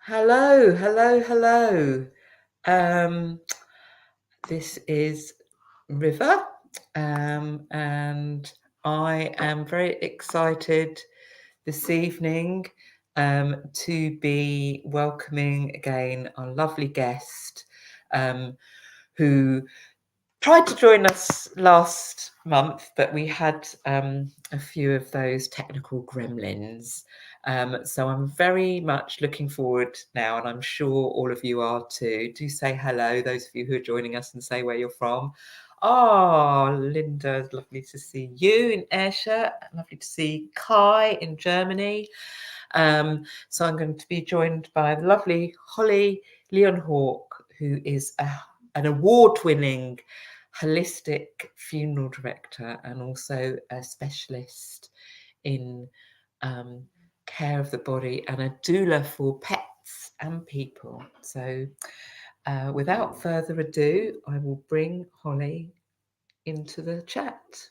Hello, hello, hello. Um, this is River, and I am very excited this evening to be welcoming again our lovely guest who tried to join us last month, but we had a few of those technical gremlins. So I'm very much looking forward now, and I'm sure all of you are too. Do say hello, those of you who are joining us, and say where you're from. Oh, Linda, it's lovely to see you in Ayrshire. Lovely to see Kai in Germany. So I'm going to be joined by the lovely Holly-Lyon, who is an award-winning holistic funeral director and also a specialist in care of the body and a doula for pets and people. So without further ado, I will bring Holly into the chat.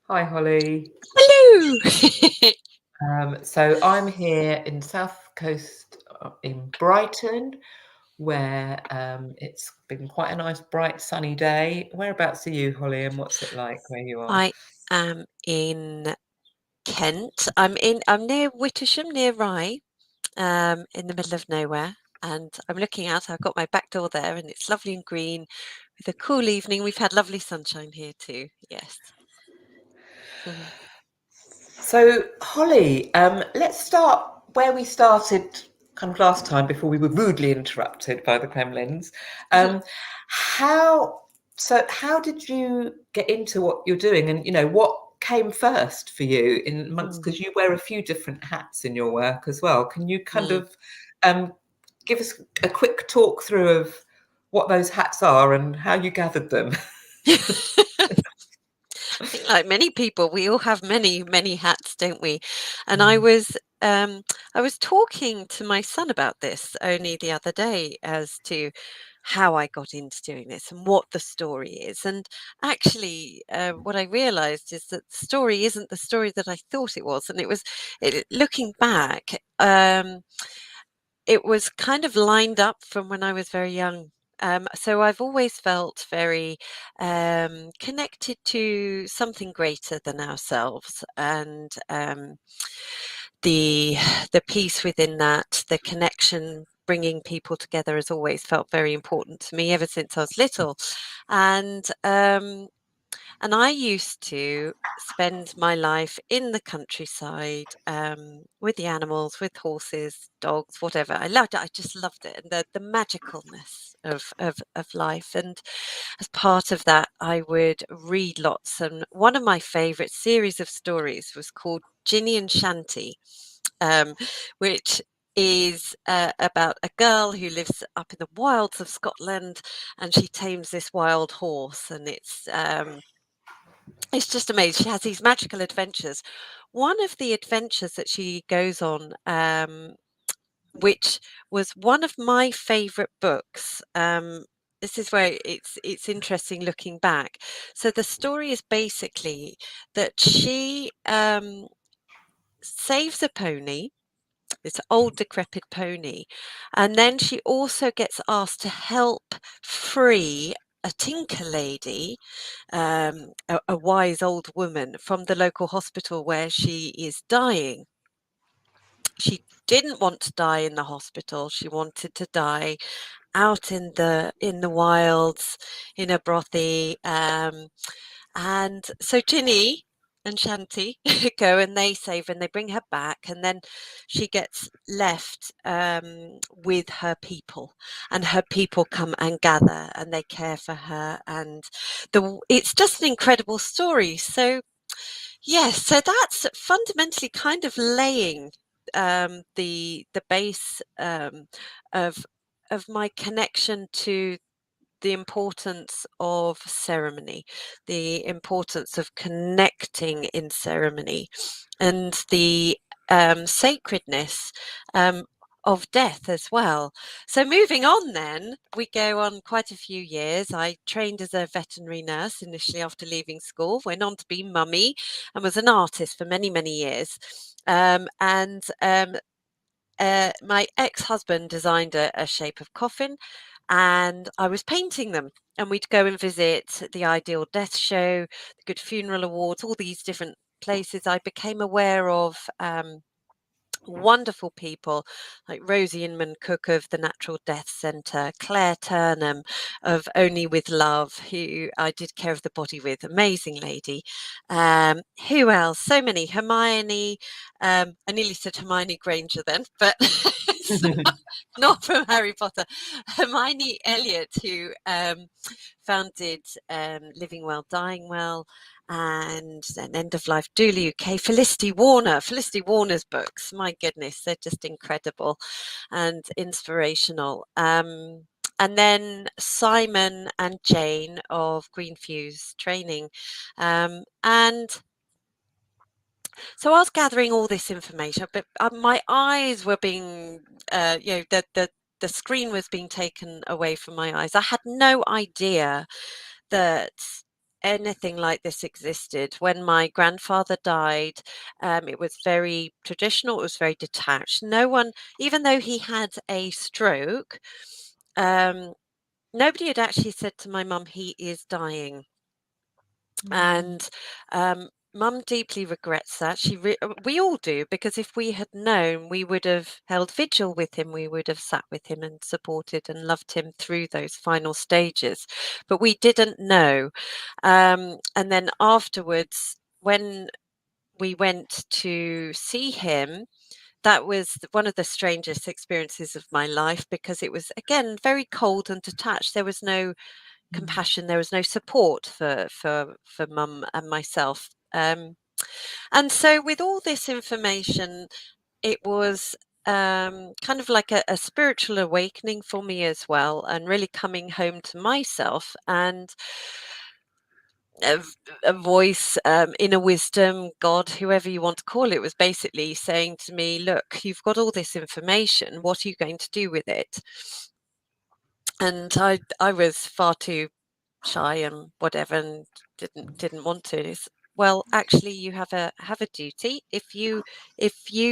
Hi, Holly. Hello. So I'm here in South Coast in Brighton, where it's been quite a nice, bright, sunny day. Whereabouts are you, Holly, and what's it like where you are? I am in Kent. I'm near Wittersham, near Rye, in the middle of nowhere. And I'm looking out. I've got my back door there, and it's lovely and green with a cool evening. We've had lovely sunshine here too. Yes. So, Holly, let's start where we started kind of last time before we were rudely interrupted by the Kremlins. How did you get into what you're doing, and what came first for you in amongst, because you wear a few different hats in your work as well. Can you kind of give us a quick talk through of what those hats are and how you gathered them? I think like many people, we all have many, many hats, don't we? And I was talking to my son about this only the other day as to how I got into doing this and what the story is. And actually, what I realized is that the story isn't the story that I thought it was. And looking back, it was kind of lined up from when I was very young. So I've always felt very connected to something greater than ourselves, and the peace within that, the connection, bringing people together, has always felt very important to me ever since I was little, and I used to spend my life in the countryside with the animals, with horses, dogs, whatever. I loved it. I just loved it. And the magicalness of life. And as part of that, I would read lots. And one of my favourite series of stories was called Ginny and Shanty, which is about a girl who lives up in the wilds of Scotland, and she tames this wild horse, and it's just amazing. She has these magical adventures. One of the adventures that she goes on, which was one of my favourite books. This is where it's interesting looking back. So the story is basically that she saves a pony, this old decrepit pony, and then she also gets asked to help free a tinker lady, a wise old woman, from the local hospital where she is dying. She didn't want to die in the hospital. She wanted to die out in the wilds, in a brothy. And so Ginny and Shanty go, and they save, and they bring her back, and then she gets left with her people, and her people come and gather, and they care for her, and it's just an incredible story. So yes, so that's fundamentally kind of laying the base of my connection to the importance of ceremony, the importance of connecting in ceremony, and the sacredness of death as well. So moving on then, we go on quite a few years. I trained as a veterinary nurse initially after leaving school, went on to be mummy, and was an artist for many, many years. my ex-husband designed a shape of coffin, and I was painting them. And we'd go and visit the Ideal Death Show, the Good Funeral Awards, all these different places. I became aware of wonderful people like Rosie Inman Cook of the Natural Death Centre, Claire Turnham of Only with Love, who I did Care of the Body with, amazing lady. Who else? So many. Hermione, I nearly said Hermione Granger then, but it's not from Harry Potter. Hermione Elliott, who founded Living Well, Dying Well, and then End of Life Doula UK. Felicity Warner's books, my goodness, they're just incredible and inspirational. And then Simon and Jane of Green Fuse Training. And so I was gathering all this information, but my eyes were being, the screen was being taken away from my eyes. I had no idea that anything like this existed. When my grandfather died, it was very traditional, it was very detached. No one, even though he had a stroke, nobody had actually said to my mum, he is dying. And Mum deeply regrets that. We all do, because if we had known, we would have held vigil with him. We would have sat with him and supported and loved him through those final stages. But we didn't know. And then afterwards, when we went to see him, that was one of the strangest experiences of my life, because it was, again, very cold and detached. There was no compassion, there was no support for mum and myself. And so with all this information, it was kind of like a spiritual awakening for me as well, and really coming home to myself, and a voice, inner wisdom, God, whoever you want to call it, was basically saying to me, look, you've got all this information, what are you going to do with it? And I was far too shy and whatever, and didn't want to. Well, actually, you have a duty. If you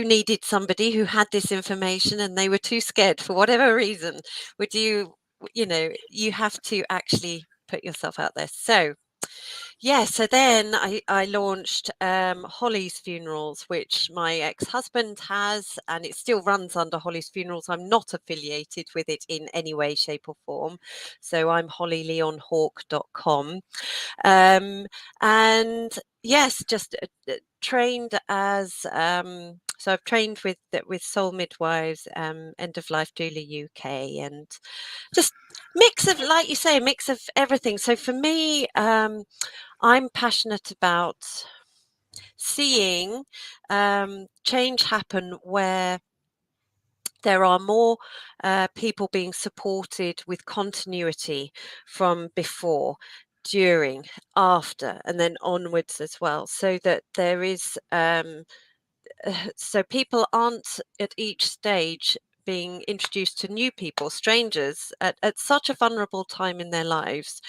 needed somebody who had this information and they were too scared for whatever reason, would you you have to actually put yourself out there. So yeah, so then I launched Holly's Funerals, which my ex-husband has, and it still runs under Holly's Funerals. I'm not affiliated with it in any way, shape, or form. So I'm hollylyonhawk.com. And yes, just trained as so I've trained with Soul Midwives, End of Life Doula UK, and just mix of, like you say, a mix of everything. So for me, I'm passionate about seeing change happen where there are more people being supported with continuity from before, during, after, and then onwards as well, so that there is so people aren't at each stage being introduced to new people, strangers, at such a vulnerable time in their lives,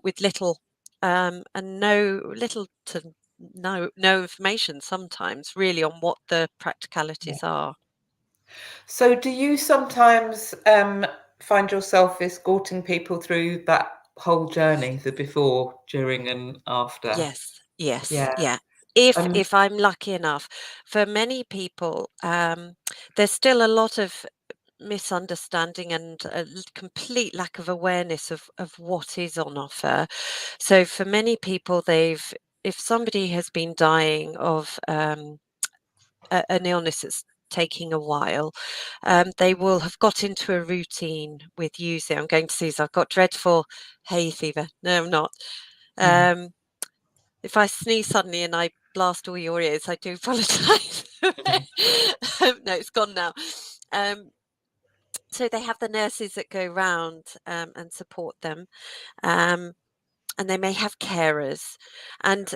with little and little to no information sometimes really on what the practicalities are. So do you sometimes find yourself escorting people through that whole journey, the before, during and after? Yes, yes, Yeah. yeah. Um, If I'm lucky enough, for many people, there's still a lot of misunderstanding and a complete lack of awareness of what is on offer. So for many people, if somebody has been dying of an illness that's taking a while, they will have got into a routine with using. I'm going to sneeze. I've got dreadful hay fever. No, I'm not. Um, if I sneeze suddenly and I blast all your ears, I do apologise. No, it's gone now. So they have the nurses that go round and support them, and they may have carers, and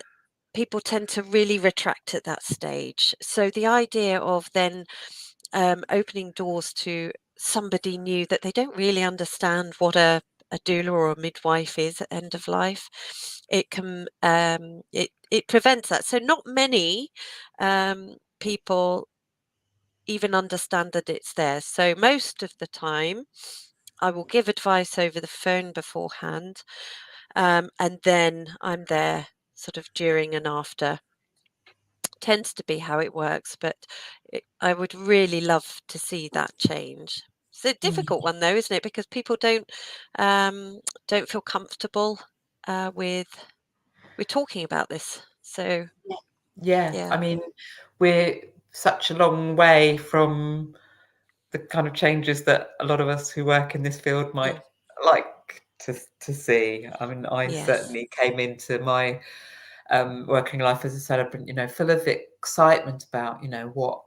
people tend to really retract at that stage. So the idea of then opening doors to somebody new that they don't really understand what a doula or a midwife is at end of life, it can it prevents that. So not many people even understand that it's there. So most of the time, I will give advice over the phone beforehand, and then I'm there sort of during and after. Tends to be how it works, but I would really love to see that change. It's a difficult one though, isn't it? Because people don't feel comfortable with talking about this. So Yeah, yeah, I mean, we're such a long way from the kind of changes that a lot of us who work in this field might mm, like to see. I mean, I yes, certainly came into my working life as a celebrant, full of excitement about, what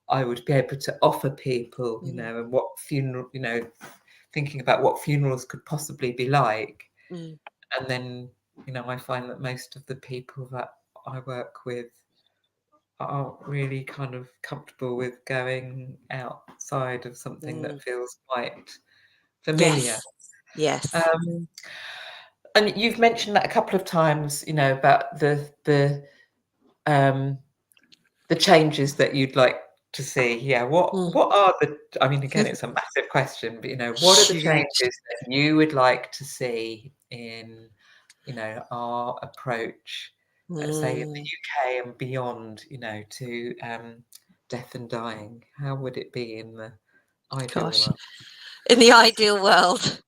I would be able to offer people, mm, and what funeral, thinking about what funerals could possibly be like. mm, And then, I find that most of the people that I work with aren't really kind of comfortable with going outside of something mm, that feels quite familiar. yes, yes, Um, and you've mentioned that a couple of times, about um, the changes that you'd like to see. Yeah, mm, what are the? I mean, again, it's a massive question, but what are the changes huge. that you would like to see in, our approach, say in the Mm, UK and beyond, to death and dying? How would it be in the ideal gosh, world? in the ideal world,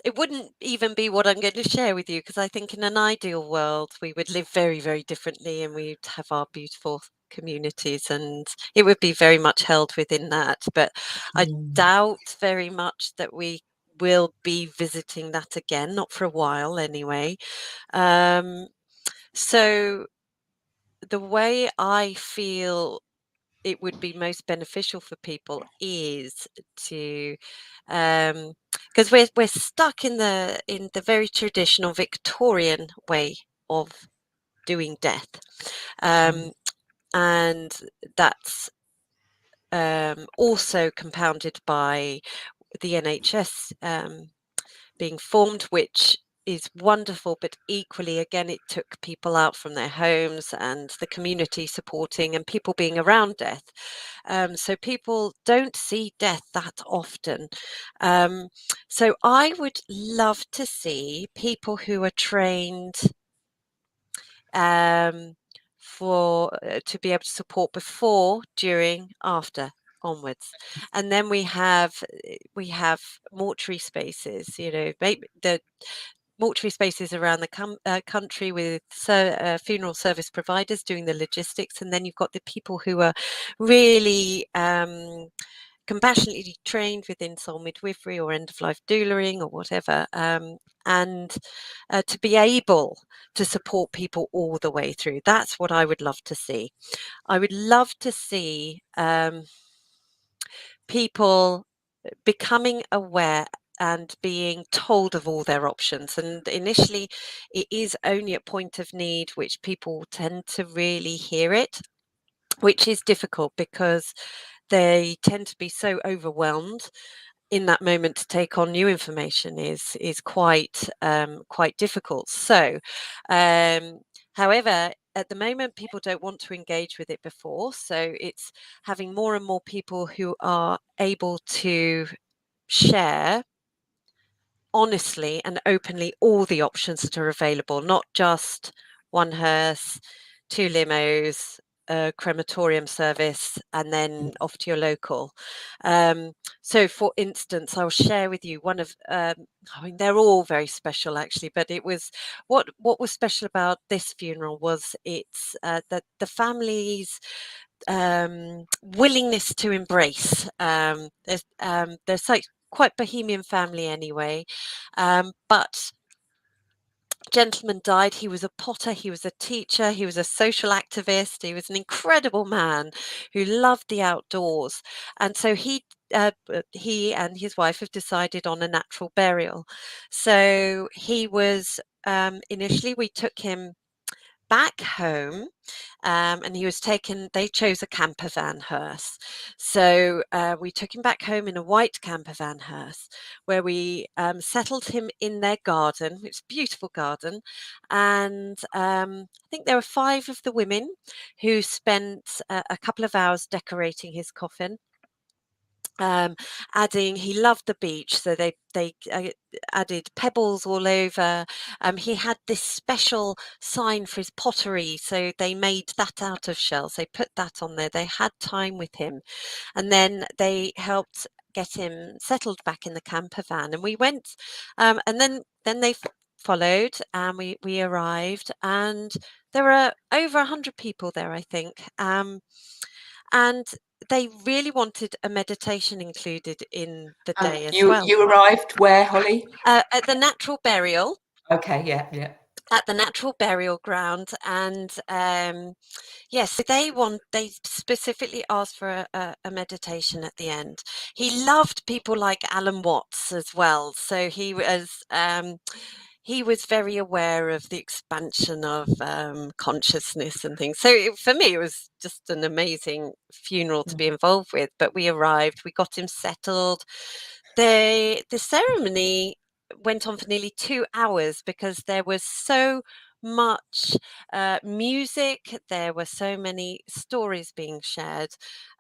it wouldn't even be what I'm going to share with you, because I think in an ideal world we would live very, very differently, and we'd have our beautiful communities, and it would be very much held within that. But I Mm, doubt very much that we will be visiting that again, not for a while anyway. Um, so the way I feel it would be most beneficial for people is to because we're stuck in the very traditional Victorian way of doing death, mm, um, and that's also compounded by the NHS being formed, which is wonderful, but equally, again, it took people out from their homes and the community supporting and people being around death. So people don't see death that often. So I would love to see people who are trained um, for to be able to support before, during, after, onwards. And then we have mortuary spaces, maybe the mortuary spaces around the country with funeral service providers doing the logistics, and then you've got the people who are really compassionately trained within soul midwifery or end of life doulaing or whatever, and to be able to support people all the way through. That's what I would love to see. I would love to see people becoming aware and being told of all their options. And initially, it is only at point of need which people tend to really hear it, which is difficult because they tend to be so overwhelmed in that moment. To take on new information is quite difficult. So, however, at the moment, people don't want to engage with it before. So it's having more and more people who are able to share honestly and openly all the options that are available, not just one hearse, two limos, a crematorium service, and then off to your local. So, for instance, I'll share with you one of. I mean, they're all very special, actually. But it was what was special about this funeral was it's that the families willingness to embrace. There's like quite bohemian family anyway, but gentleman died. He was a potter, he was a teacher, he was a social activist, he was an incredible man who loved the outdoors, and so he and his wife have decided on a natural burial. So he was initially we took him back home, and he was taken. They chose a camper van hearse, so we took him back home in a white camper van hearse, where we settled him in their garden. It's a beautiful garden, and I think there were 5 of the women who spent a couple of hours decorating his coffin. Adding, he loved the beach, so they added pebbles all over. He had this special sign for his pottery, so they made that out of shells. They put that on there. They had time with him, and then they helped get him settled back in the camper van. And we went, and then they followed, and we arrived, and there were over 100 people there, I think. And they really wanted a meditation included in the And day as well. you arrived where, Holly? At the natural burial, Okay, yeah. at the natural burial ground, and yes, so they specifically asked for a meditation at the end. He loved people like Alan Watts as well, so he was very aware of the expansion of consciousness and things. So for me, it was just an amazing funeral to be involved with. But we arrived, we got him settled. The ceremony went on for nearly 2 hours because there was so much music, there were so many stories being shared.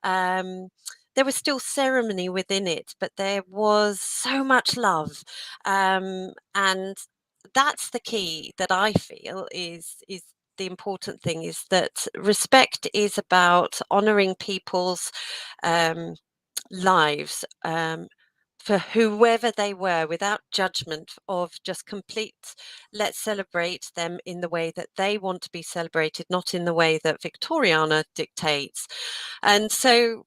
There was still ceremony within it, but there was so much love, and that's the key that I feel is the important thing, is that respect is about honoring people's um, lives, for whoever they were, without judgment of just complete, let's celebrate them in the way that they want to be celebrated, not in the way that Victoriana dictates. And so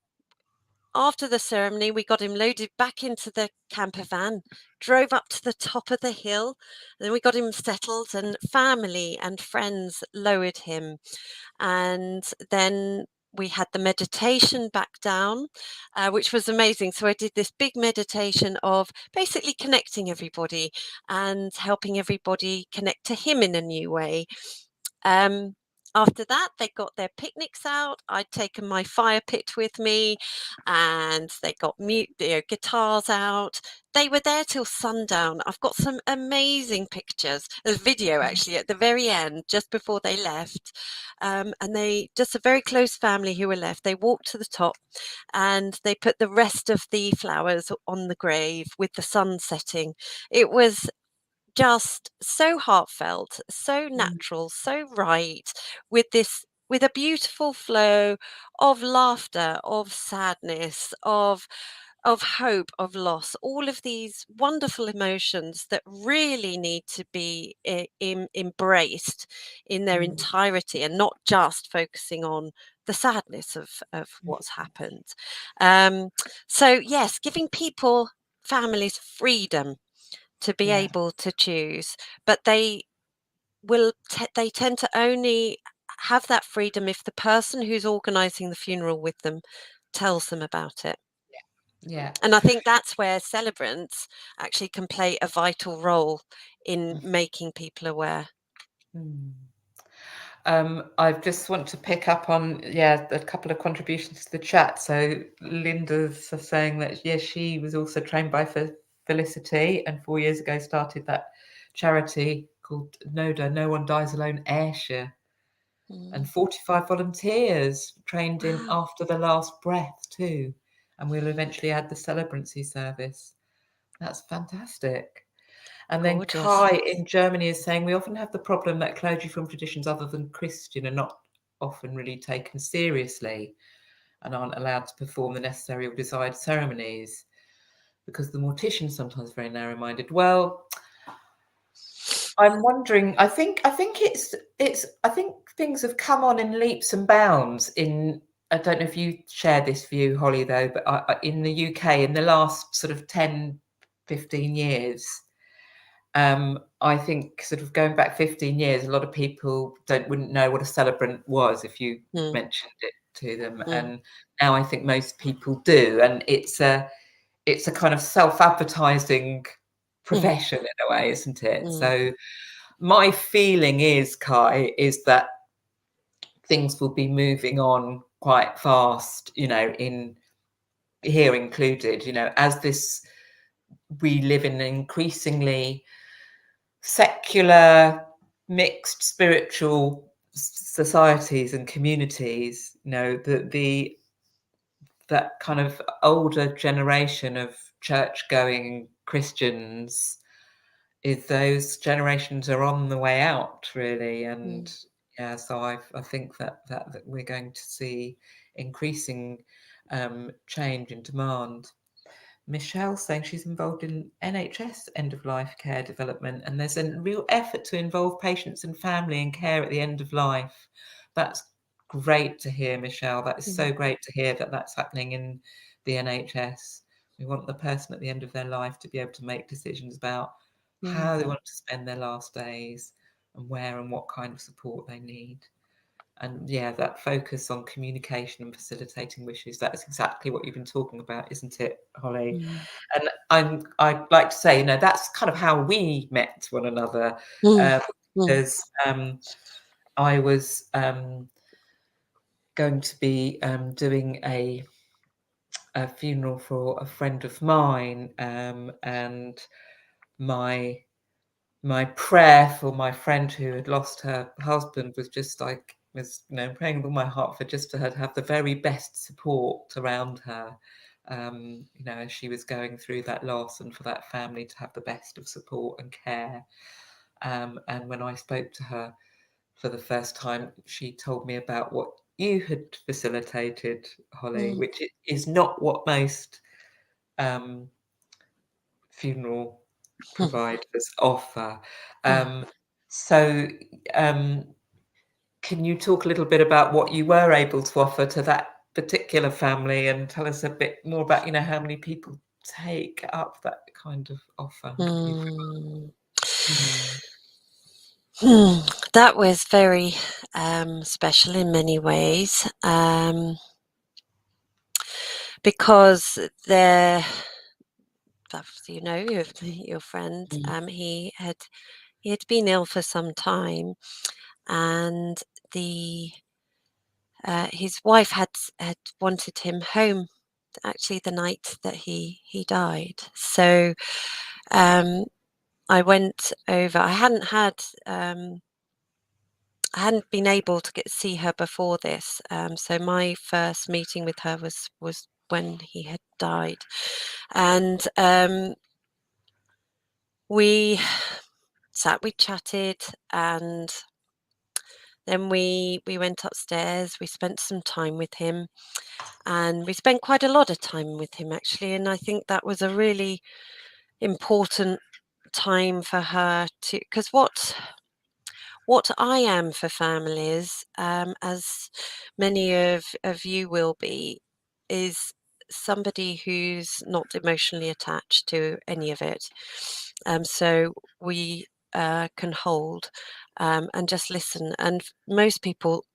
after the ceremony, we got him loaded back into the camper van, drove up to the top of the hill, then we got him settled, and family and friends lowered him. And then we had the meditation back down, which was amazing. So I did this big meditation of basically connecting everybody and helping everybody connect to him in a new way. Um, After that, they got their picnics out. I'd taken my fire pit with me, and they got guitars out. They were there till sundown. I've got some amazing pictures. There's video actually at the very end, just before they left. And they, just a very close family who were left, they walked to the top and they put the rest of the flowers on the grave with the sun setting. It was just so heartfelt, so natural, so right, with a beautiful flow of laughter, of sadness, of hope, of loss, all of these wonderful emotions that really need to be embraced in their entirety, and not just focusing on the sadness of what's happened. So yes, giving people, families, freedom to be Yeah. able to choose, but they tend to only have that freedom if the person who's organizing the funeral with them tells them about it. Yeah. And I think that's where celebrants actually can play a vital role in making people aware. I just want to pick up on, a couple of contributions to the chat. So Linda's saying that, she was also trained by Felicity, and 4 years ago started that charity called NODA, No One Dies Alone Ayrshire, and 45 volunteers trained in Wow, After the Last Breath too. And we'll eventually add the celebrancy service. That's fantastic. And then gorgeous. Kai in Germany is saying, we often have the problem that clergy from traditions other than Christian are not often really taken seriously and aren't allowed to perform the necessary or desired ceremonies because the mortician's sometimes very narrow-minded. Well, I'm wondering, I think I think things have come on in leaps and bounds in, I don't know if you share this view, Holly, though, but in the UK in the last sort of 10, 15 years, I think sort of going back 15 years, a lot of people wouldn't know what a celebrant was if you Mm, mentioned it to them. mm, And now I think most people do. And it's a kind of self-advertising mm, profession in a way, isn't it? mm. So my feeling is, Kai, is that things will be moving on quite fast, you know, in here included, you know, as this, we live in increasingly secular, mixed spiritual societies and communities, you know, that kind of older generation of church-going Christians, is those generations are on the way out, really. And yeah, so I think that we're going to see increasing change in demand. Michelle saying she's involved in NHS end-of-life care development, and there's a real effort to involve patients and family in care at the end of life. That's great to hear, Michelle. That is so great to hear that that's happening in the NHS. We want the person at the end of their life to be able to make decisions about how they want to spend their last days and where and what kind of support they need. And yeah, that focus on communication and facilitating wishes, that's exactly what you've been talking about, isn't it, Holly? And I'd like to say, you know, that's kind of how we met one another, because I was going to be doing a funeral for a friend of mine, and my prayer for my friend who had lost her husband was just like, was, you know, praying with all my heart for just for her to have the very best support around her, you know, as she was going through that loss, and for that family to have the best of support and care. And when I spoke to her for the first time, she told me about what you had facilitated, Holly, which is not what most funeral providers offer. So, can you talk a little bit about what you were able to offer to that particular family, and tell us a bit more about, you know, how many people take up that kind of offer that you've That was very special in many ways, because there, you know, your friend, he had been ill for some time, and his wife had wanted him home actually the night that he died. So I went over. I hadn't been able to see her before this, so my first meeting with her was when he had died, and we chatted, and then we went upstairs. We spent some time with him, and we spent quite a lot of time with him actually, and I think that was a really important time for her to, because what I am for families, as many of you will be, is somebody who's not emotionally attached to any of it. So we can hold and just listen. And most people,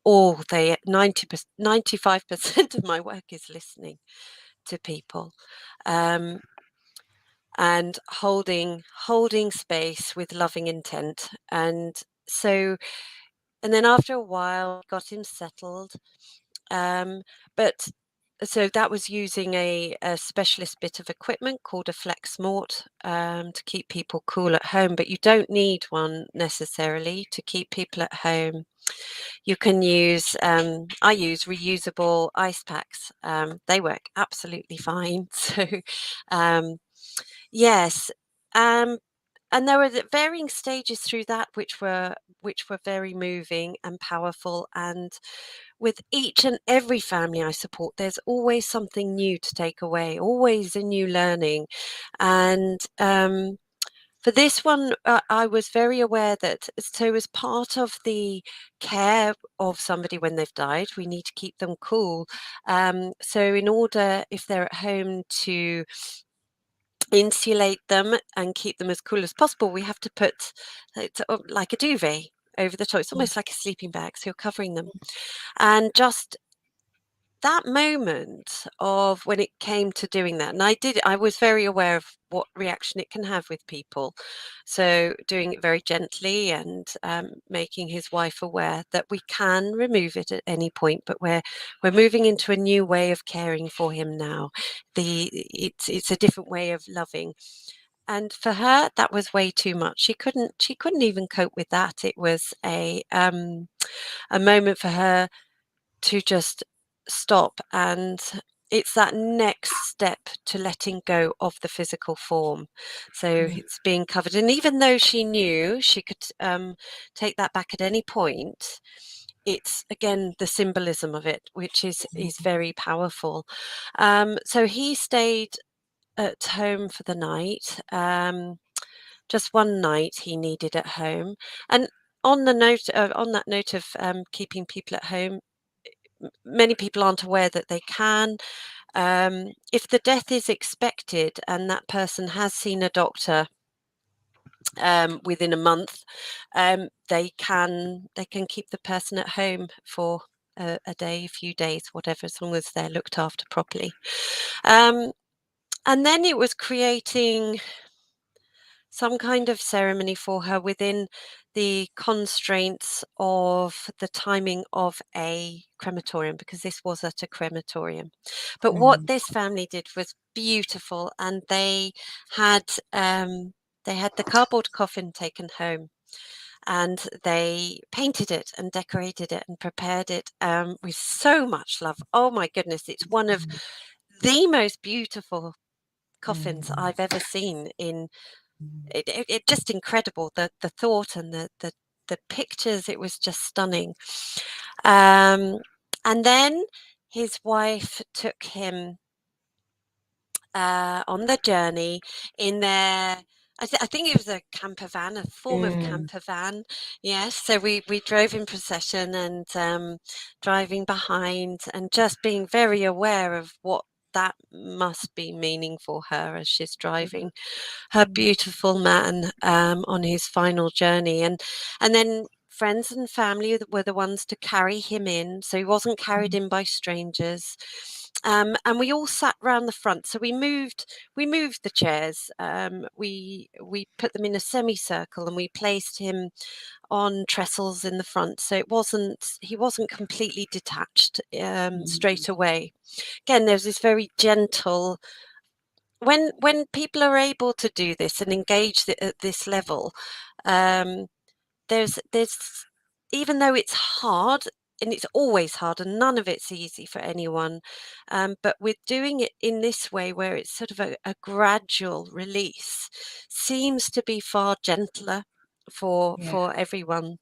95% of my work is listening to people. And holding space with loving intent. And then after a while got him settled, but so that was using a specialist bit of equipment called a flex mort, to keep people cool at home, but you don't need one necessarily to keep people at home. You can use, I use reusable ice packs. They work absolutely fine. So yes. And there were varying stages through that which were very moving and powerful. And with each and every family I support, there's always something new to take away, always a new learning. And for this one, I was very aware that, so as part of the care of somebody when they've died, we need to keep them cool. So in order, if they're at home, to insulate them and keep them as cool as possible, we have to put like a duvet over the top. It's almost like a sleeping bag, so you're covering them. And just that moment of when it came to doing that, and I was very aware of what reaction it can have with people. So doing it very gently and making his wife aware that we can remove it at any point, but we're moving into a new way of caring for him now. It's a different way of loving. And for her, that was way too much. She couldn't even cope with that. It was a moment for her to just stop, and it's that next step to letting go of the physical form. So it's being covered, and even though she knew she could take that back at any point, it's again the symbolism of it, which is very powerful. So he stayed at home for the night. Just one night he needed at home, and on that note of keeping people at home, many people aren't aware that they can. If the death is expected and that person has seen a doctor within a month, they can keep the person at home for a day, a few days, whatever, as long as they're looked after properly. And then it was creating some kind of ceremony for her within the constraints of the timing of a crematorium, because this was at a crematorium. But what this family did was beautiful, and they had the cardboard coffin taken home, and they painted it and decorated it and prepared it with so much love. Oh my goodness, it's one of the most beautiful coffins I've ever seen in it just incredible, the thought and the pictures. It was just stunning. And then his wife took him on the journey in their I think it was a camper van, a form of camper van. Yes, so we drove in procession, and driving behind, and just being very aware of what that must be meaning for her as she's driving her beautiful man on his final journey. And then friends and family were the ones to carry him in, so he wasn't carried in by strangers. And we all sat round the front. So we moved the chairs. We put them in a semicircle, and we placed him on trestles in the front. So he wasn't completely detached straight away. Again, there's this very gentle. When people are able to do this and engage at this level, there's even though it's hard, and it's always hard, and none of it's easy for anyone, but with doing it in this way, where it's sort of a gradual release, seems to be far gentler for everyone.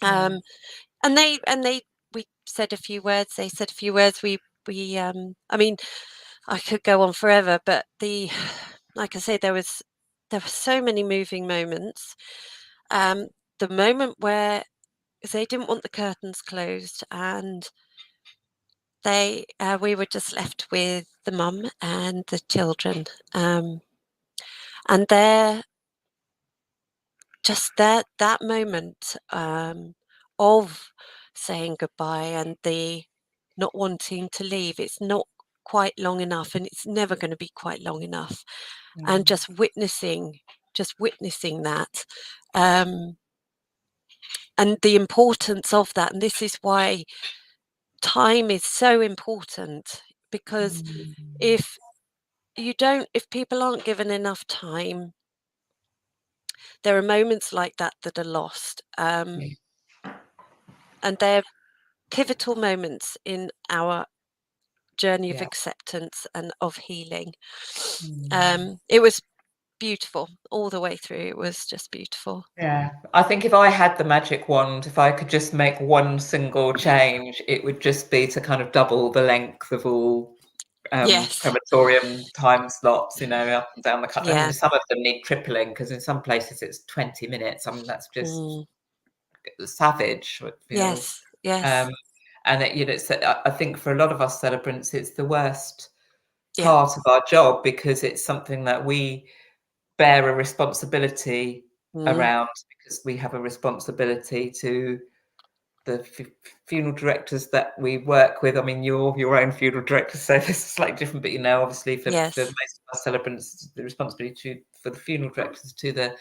And they we said a few words. They said a few words. We I mean, I could go on forever, but like I say, there were so many moving moments. The moment where they didn't want the curtains closed, and we were just left with the mum and the children, and that moment of saying goodbye, and the not wanting to leave. It's not quite long enough, and it's never going to be quite long enough. And just witnessing that, and the importance of that. And this is why time is so important, because if people aren't given enough time, there are moments like that are lost, and they're pivotal moments in our journey of acceptance and of healing. It was beautiful all the way through. It was just beautiful. Yeah, I think if I had the magic wand, if I could just make one single change, it would just be to kind of double the length of all Yes. crematorium time slots, up and down the country. I Yeah. mean, some of them need tripling, because in some places it's 20 minutes. I mean, that's just savage, it feels. Yes. And it's, I think for a lot of us celebrants, it's the worst Yeah. part of our job, because it's something that we bear a responsibility around, because we have a responsibility to the funeral directors that we work with, I mean, you're your own funeral director, so this is slightly different, but obviously for Yes. most of our celebrants, the responsibility for the funeral directors, to the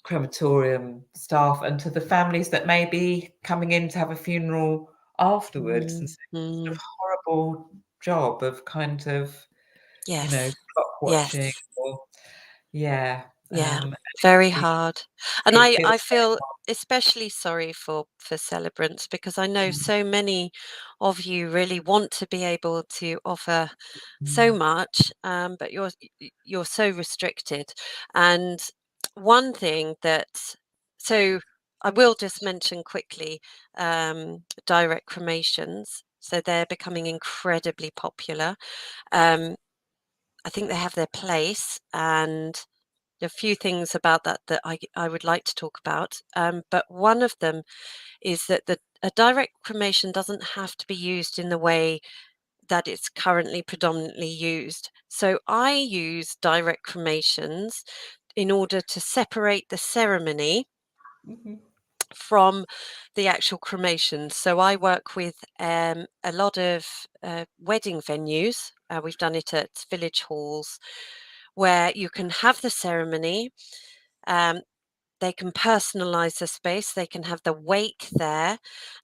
crematorium staff, and to the families that may be coming in to have a funeral afterwards. And so it's a Mm. horrible job of kind of, Yes. clock watching, Yes. or yeah, Yeah. and Very it, hard. And it feels I feel especially sorry for celebrants, because I know so many of you really want to be able to offer so much, but you're so restricted. And one thing that, so I will just mention quickly, direct cremations. So they're becoming incredibly popular. I think they have their place, and there are a few things about that that I would like to talk about. But one of them is that a direct cremation doesn't have to be used in the way that it's currently predominantly used. So I use direct cremations in order to separate the ceremony from the actual cremation. So I work with a lot of wedding venues. We've done it at village halls, where you can have the ceremony. They can personalize the space, they can have the wake there.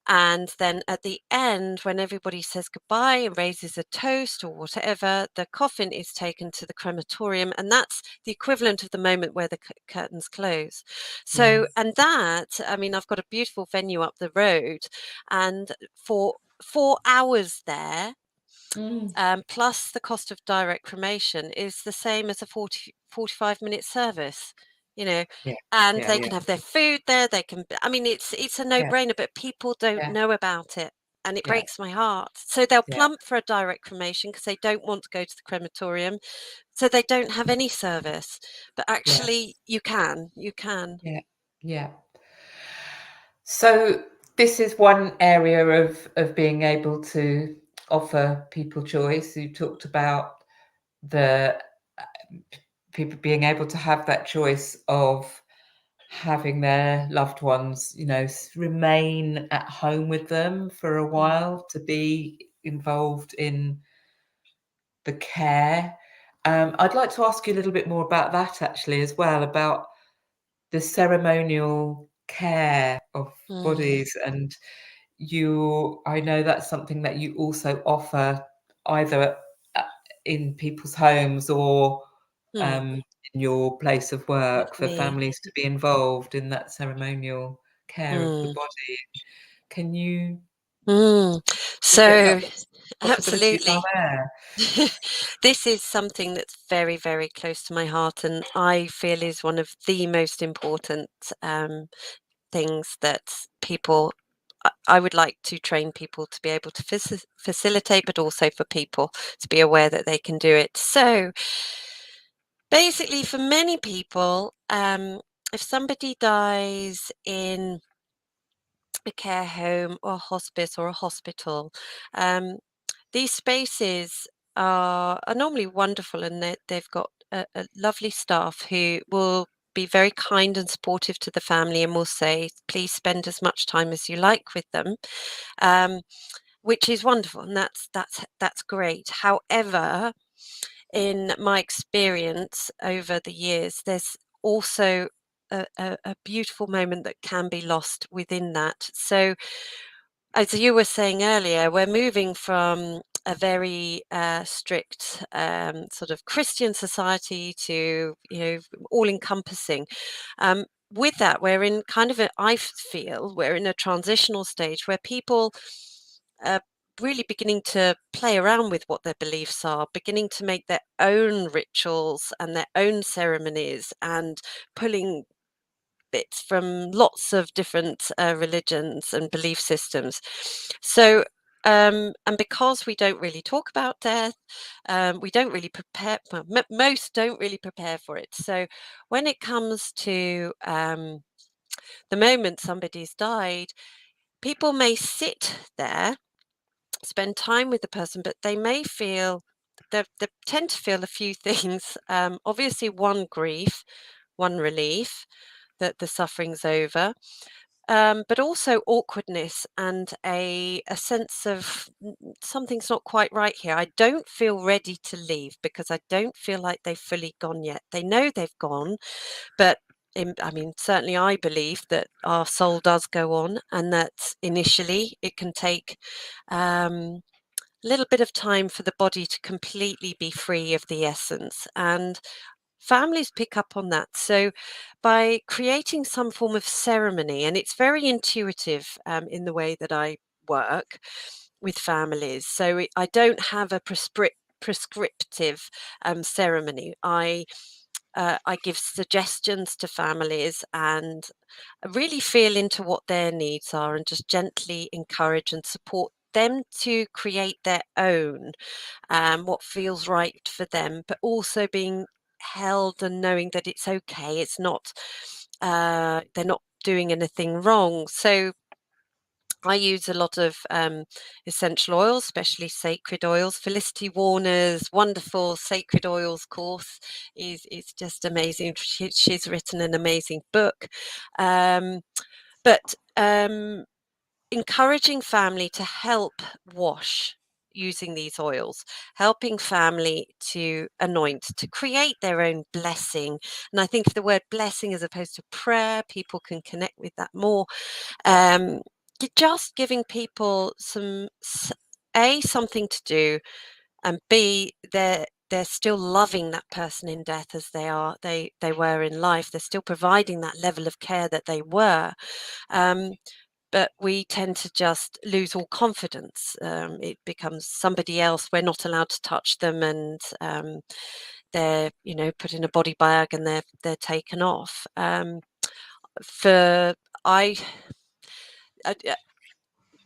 And then at the end, when everybody says goodbye and raises a toast or whatever, the coffin is taken to the crematorium. And that's the equivalent of the moment where the curtains close. So, Yes. and that, I mean, I've got a beautiful venue up the road, and for 4 hours there, plus the cost of direct cremation, is the same as a 45-minute service, you know, Yeah, and yeah, they yeah, can have their food there. They can, I mean, it's a yeah, no-brainer, but people don't yeah, know about it. And it yeah, breaks my heart. So they'll yeah, plump for a direct cremation because they don't want to go to the crematorium. So they don't have any service. But yeah, actually, you can. You can. yeah, yeah. So this is one area of being able to offer people choice. You talked about the people being able to have that choice of having their loved ones, remain at home with them for a Mm, while, to be involved in the care. I'd like to ask you a little bit more about that actually as well, about the ceremonial care of mm, bodies. And I know that's something that you also offer, either uh, in people's homes or mm, in your place of work, with for me. families to be involved in that ceremonial care of the Mm, body. Can you mm. talk a bit about So, the possibilities are absolutely. there? This is something that's very, very close to my heart, and I feel is one of the most important things that people. I would like to train people to be able to facilitate, but also for people to be aware that they can do it. So, basically, for many people, if somebody dies in a care home or a hospice or a hospital, um, these spaces are normally wonderful, and they've got a lovely staff who will be very kind and supportive to the family, and will say, please spend as much time as you like with them, um, which is wonderful, and that's great. However, in my experience over the years, there's also a beautiful moment that can be lost within that. So, as you were saying earlier, we're moving from a very strict sort of Christian society to, all encompassing. With that, we're in kind of I feel we're in a transitional stage where people are really beginning to play around with what their beliefs are, beginning to make their own rituals and their own ceremonies, and pulling bits from lots of different religions and belief systems. So, and because we don't really talk about death, we don't really prepare, well, most don't really prepare for it. So, when it comes to the moment somebody's died, people may sit there, spend time with the person, but they may feel, they tend to feel a few things. Obviously, one, grief, one, relief that the suffering's over. but also awkwardness and a sense of something's not quite right here. I don't feel ready to leave because I don't feel like they've fully gone yet. They know they've gone, but I mean, certainly I believe that our soul does go on, and that initially it can take a little bit of time for the body to completely be free of the essence. And families pick up on that. So, by creating some form of ceremony, and it's very intuitive in the way that I work with families. So, I don't have a prescriptive ceremony. I give suggestions to families and really feel into what their needs are and just gently encourage and support them to create their own, what feels right for them, but also being held and knowing that it's okay. It's not, they're not doing anything wrong. So I use a lot of essential oils, especially sacred oils. Felicity Warner's wonderful sacred oils course is just amazing. She's written an amazing book. But encouraging family to help wash using these oils, helping family to anoint, to create their own blessing. And I think the word blessing as opposed to prayer, people can connect with that more. You're just giving people something to do, and B, they're still loving that person in death as they were in life. They're still providing that level of care that they were. But we tend to just lose all confidence. It becomes somebody else. We're not allowed to touch them, and they're put in a body bag and they're taken off. For I,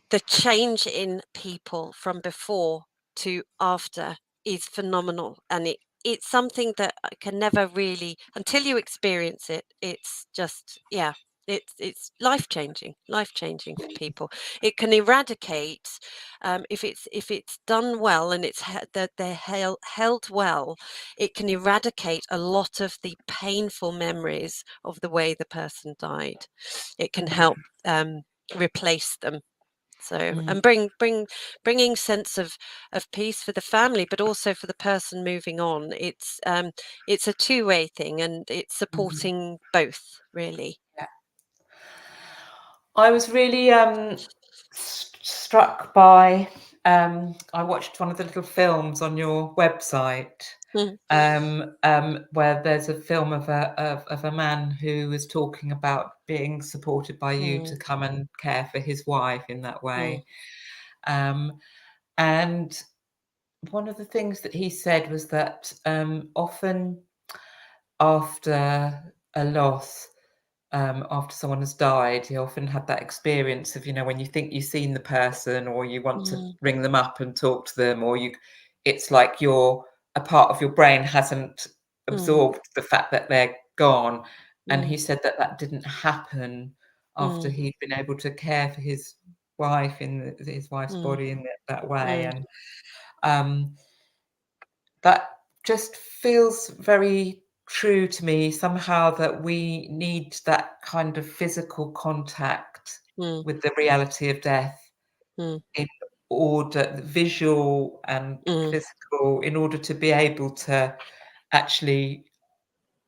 the change in people from before to after is phenomenal, and it's something that I can never really, until you experience it, it's just, yeah, it's life changing for people. It can eradicate, if it's done well and that they're held well, it can eradicate a lot of the painful memories of the way the person died. It can help replace them. So, and bringing sense of peace for the family, but also for the person moving on. It's a two-way thing, and it's supporting both, really. Yeah. I was really struck by. I watched one of the little films on your website, where there's a film of a man who was talking about being supported by you to come and care for his wife in that way. And one of the things that he said was that often after a loss, after someone has died, you often have that experience of, when you think you've seen the person, or you want to ring them up and talk to them, or it's like a part of your brain hasn't absorbed the fact that they're gone. And he said that didn't happen after he'd been able to care for his wife in his wife's body in that way. And that just feels very true to me somehow, that we need that kind of physical contact with the reality of death, in order, visual and physical, in order to be able to actually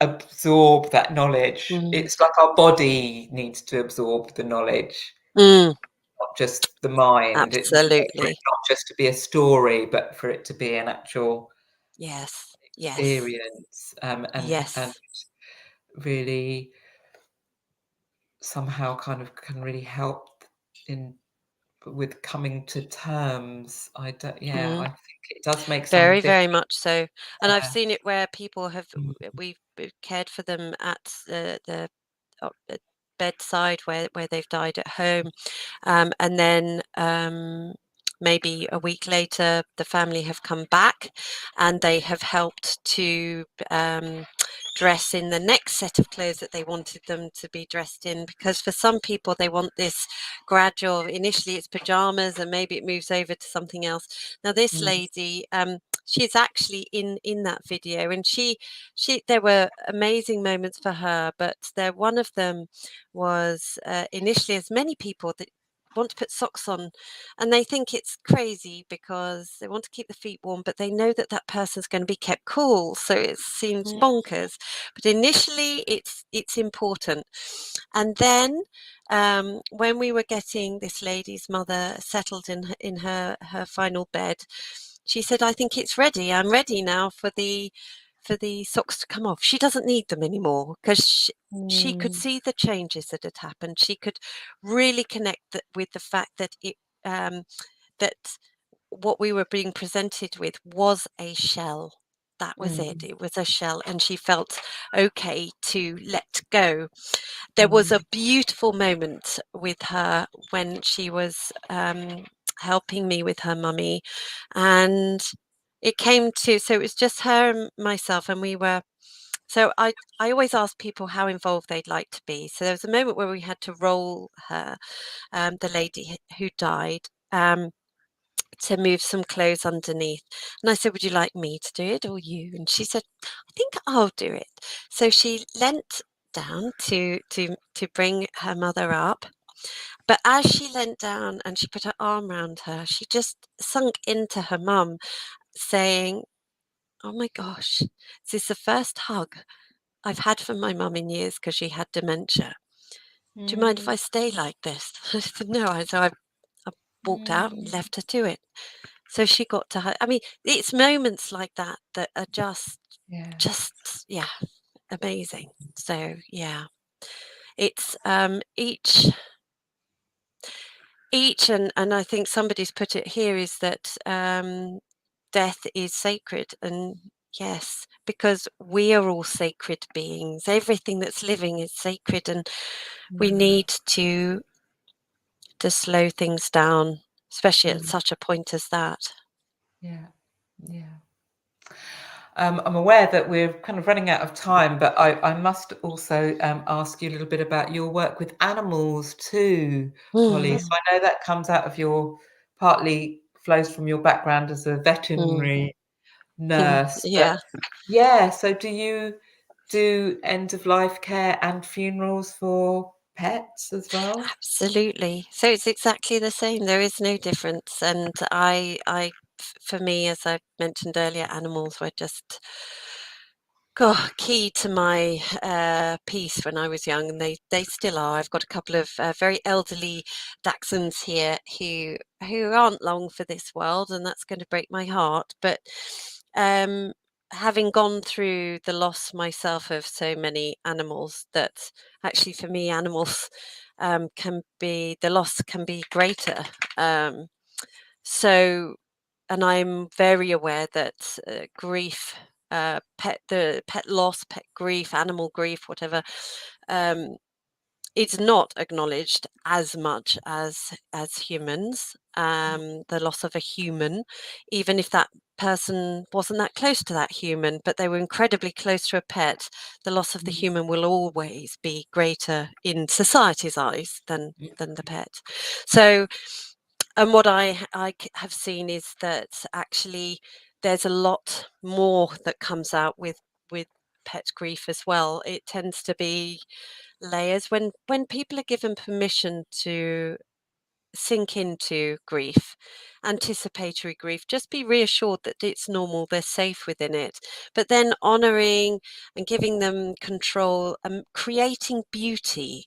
absorb that knowledge. It's like our body needs to absorb the knowledge, not just the mind. For it Absolutely. not just to be a story, but for it to be an actual Yes. Yes. experience, and Yes. really somehow kind of can really help with coming to terms. I think it does make some Very, difference. very much so. And I've Yeah. seen it where people Mm, we've cared for them at the bedside where they've died at home. And then maybe a week later, the family have come back and they have helped to dress in the next set of clothes that they wanted them to be dressed in. Because for some people, they want this gradual, initially it's pajamas and maybe it moves over to something else. Now, this mm, lady, she's actually in that video, and she there were amazing moments for her, but one of them was initially, as many people that want to put socks on, and they think it's crazy because they want to keep the feet warm, but they know that that person's going to be kept cool, so it seems bonkers. But initially it's important. And then when we were getting this lady's mother settled in her final bed, she said, I think it's ready. I'm ready now for the socks to come off. She doesn't need them anymore because she could see the changes that had happened. She could really connect with the fact that that what we were being presented with was a shell. That was it. It was a shell, and she felt okay to let go. There was a beautiful moment with her when she was helping me with her mummy, and it came to, so it was just her and myself, and we were, so I always ask people how involved they'd like to be. So there was a moment where we had to roll her, the lady who died, to move some clothes underneath. And I said, would you like me to do it or you? And she said, I think I'll do it. So she leant down to bring her mother up. But as she leant down and she put her arm around her, she just sunk into her mum, saying, oh my gosh, this is the first hug I've had from my mum in years because she had dementia. Do you mind if I stay like this? I said, no. So I walked out and left her to it. So she got to her. I mean, it's moments like that that are just amazing. So yeah, it's each and I think somebody's put it here, is that death is sacred, and yes, because we are all sacred beings. Everything that's living is sacred, and we need to slow things down, especially at such a point as that. I'm aware that we're kind of running out of time, but I must also ask you a little bit about your work with animals too, Holly. So I know that comes out of partly flows from your background as a veterinary nurse. Yeah. So do you do end of life care and funerals for pets as well? Absolutely. So it's exactly the same. There is no difference. And for me, as I mentioned earlier, animals were just key to my peace when I was young, and they still are. I've got a couple of very elderly Dachshunds here who aren't long for this world, and that's going to break my heart. But having gone through the loss myself of so many animals, that actually for me animals the loss can be greater. So, and I'm very aware that grief, the pet loss, pet grief, animal grief, whatever, it's not acknowledged as much as humans. The loss of a human, even if that person wasn't that close to that human, but they were incredibly close to a pet, the loss of the human will always be greater in society's eyes than the pet. So, and what I have seen is that actually there's a lot more that comes out with pet grief as well. It tends to be layers when people are given permission to sink into grief, anticipatory grief, just be reassured that it's normal, they're safe within it, but then honoring and giving them control and creating beauty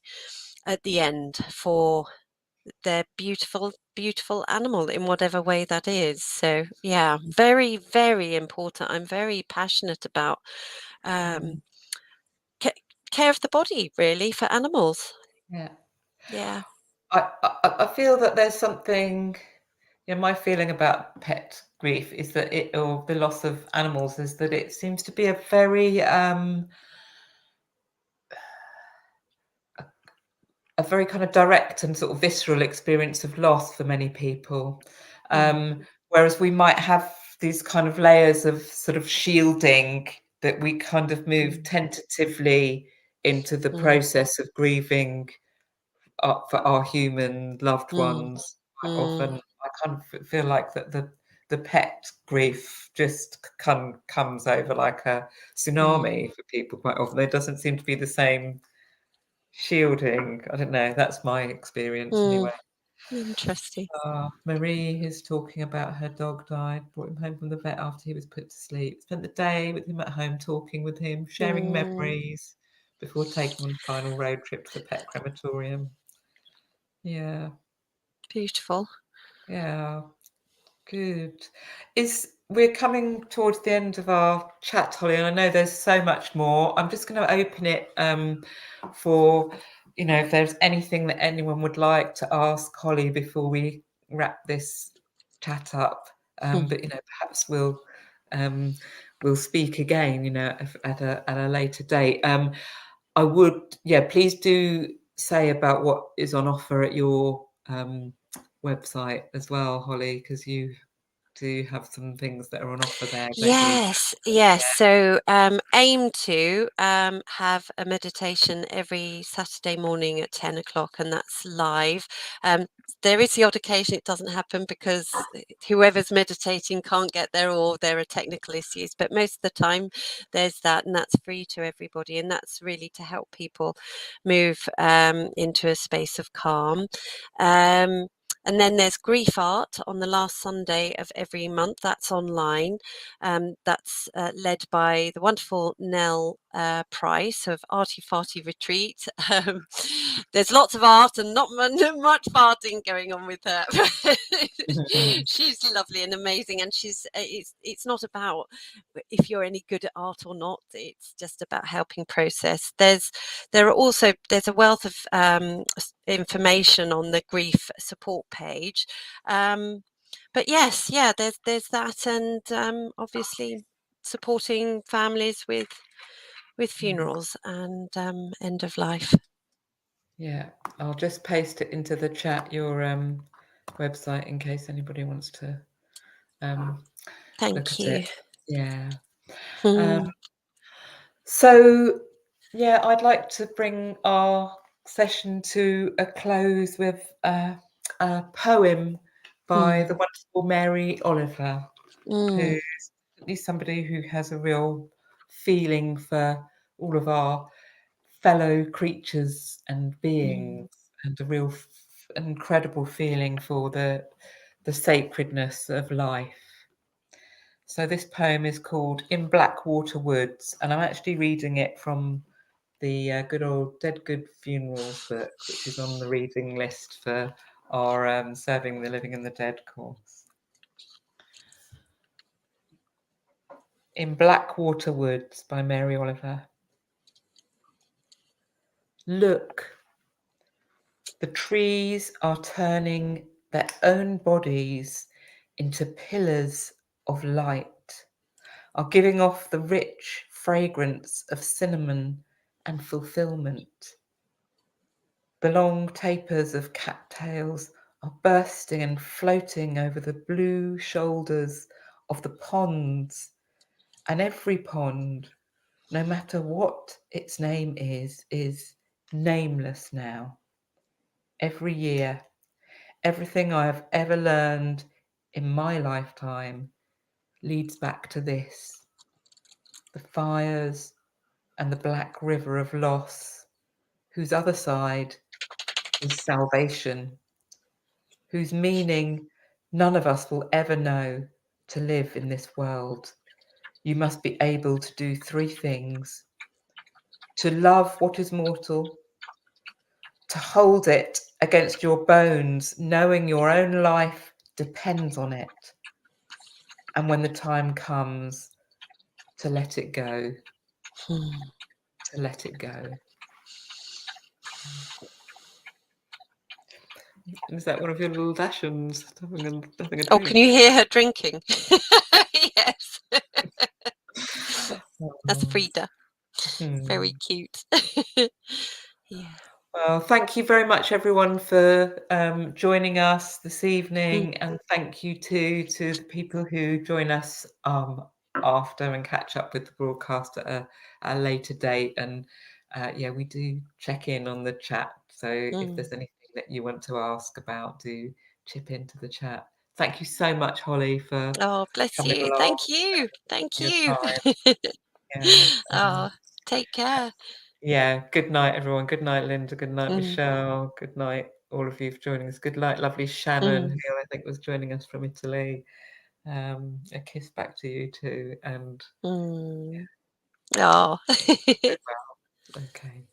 at the end for their beautiful animal in whatever way that is. So yeah, very, very important. I'm very passionate about care of the body, really, for animals. Yeah. I feel that there's something, my feeling about pet grief is that or the loss of animals, is that it seems to be a very kind of direct and sort of visceral experience of loss for many people. Whereas we might have these kind of layers of sort of shielding that we kind of move tentatively into the process of grieving for our human loved ones. Often I kind of feel like that the pet grief just comes over like a tsunami for people quite often. There doesn't seem to be the same shielding. I don't know. That's my experience anyway. Interesting. Marie is talking about her dog died, brought him home from the vet after he was put to sleep. Spent the day with him at home, talking with him, sharing memories before taking on a final road trip to the pet crematorium. Yeah. Beautiful. Yeah. Good. We're coming towards the end of our chat, Holly, and I know there's so much more. I'm just going to open it for, if there's anything that anyone would like to ask Holly before we wrap this chat up. But perhaps we'll speak again, at a later date. I would, please do say about what is on offer at your website as well, Holly, because you do have some things that are on offer there. Yes. So aim to have a meditation every Saturday morning at 10 o'clock, and that's live. There is the odd occasion it doesn't happen because whoever's meditating can't get there, or there are technical issues, but most of the time there's that, and that's free to everybody, and that's really to help people move into a space of calm. And then there's grief art on the last Sunday of every month. That's online. That's led by the wonderful Nell Price of Arty Farty Retreat. There's lots of art and not much farting going on with her. She's lovely and amazing, and it's not about if you're any good at art or not. It's just about helping process. There's a wealth of information on the grief support page. But yes, there's that, and obviously supporting families with funerals and end of life. Yeah, I'll just paste it into the chat, your website, in case anybody wants to look Thank at you. it. Yeah. So, I'd like to bring our session to a close with a poem by the wonderful Mary Oliver, who's somebody who has a real feeling for all of our fellow creatures and beings, and a real incredible feeling for the sacredness of life. So this poem is called In Blackwater Woods, and I'm actually reading it from the good old Dead Good Funerals book, which is on the reading list for our Serving the Living and the Dead course. In Blackwater Woods by Mary Oliver. Look, the trees are turning their own bodies into pillars of light, are giving off the rich fragrance of cinnamon and fulfillment. The long tapers of cattails are bursting and floating over the blue shoulders of the ponds, and every pond, no matter what its name is nameless now. Every year, everything I have ever learned in my lifetime leads back to this. The fires and the black river of loss, whose other side is salvation, whose meaning none of us will ever know. To live in this world, you must be able to do three things: to love what is mortal, to hold it against your bones, knowing your own life depends on it, and when the time comes, to let it go. To let it go. Is that one of your little Dachshunds having a drink? Oh, can you hear her drinking? Yes. That's Frida. Very cute. Yeah. Well, thank you very much, everyone, for joining us this evening, and thank you to the people who join us after and catch up with the broadcast at a later date. And we do check in on the chat. So if there's anything that you want to ask about, do chip into the chat. Thank you so much, Holly, for Oh, bless coming you. along, Thank you. Thank your you. time. Yeah. Oh, take care. Yeah. Good night, everyone. Good night, Linda. Good night, Mm, Michelle. Good night, all of you, for joining us. Good night, lovely Shannon, mm, who I think was joining us from Italy. A kiss back to you too, and mm. Oh. go well. Okay.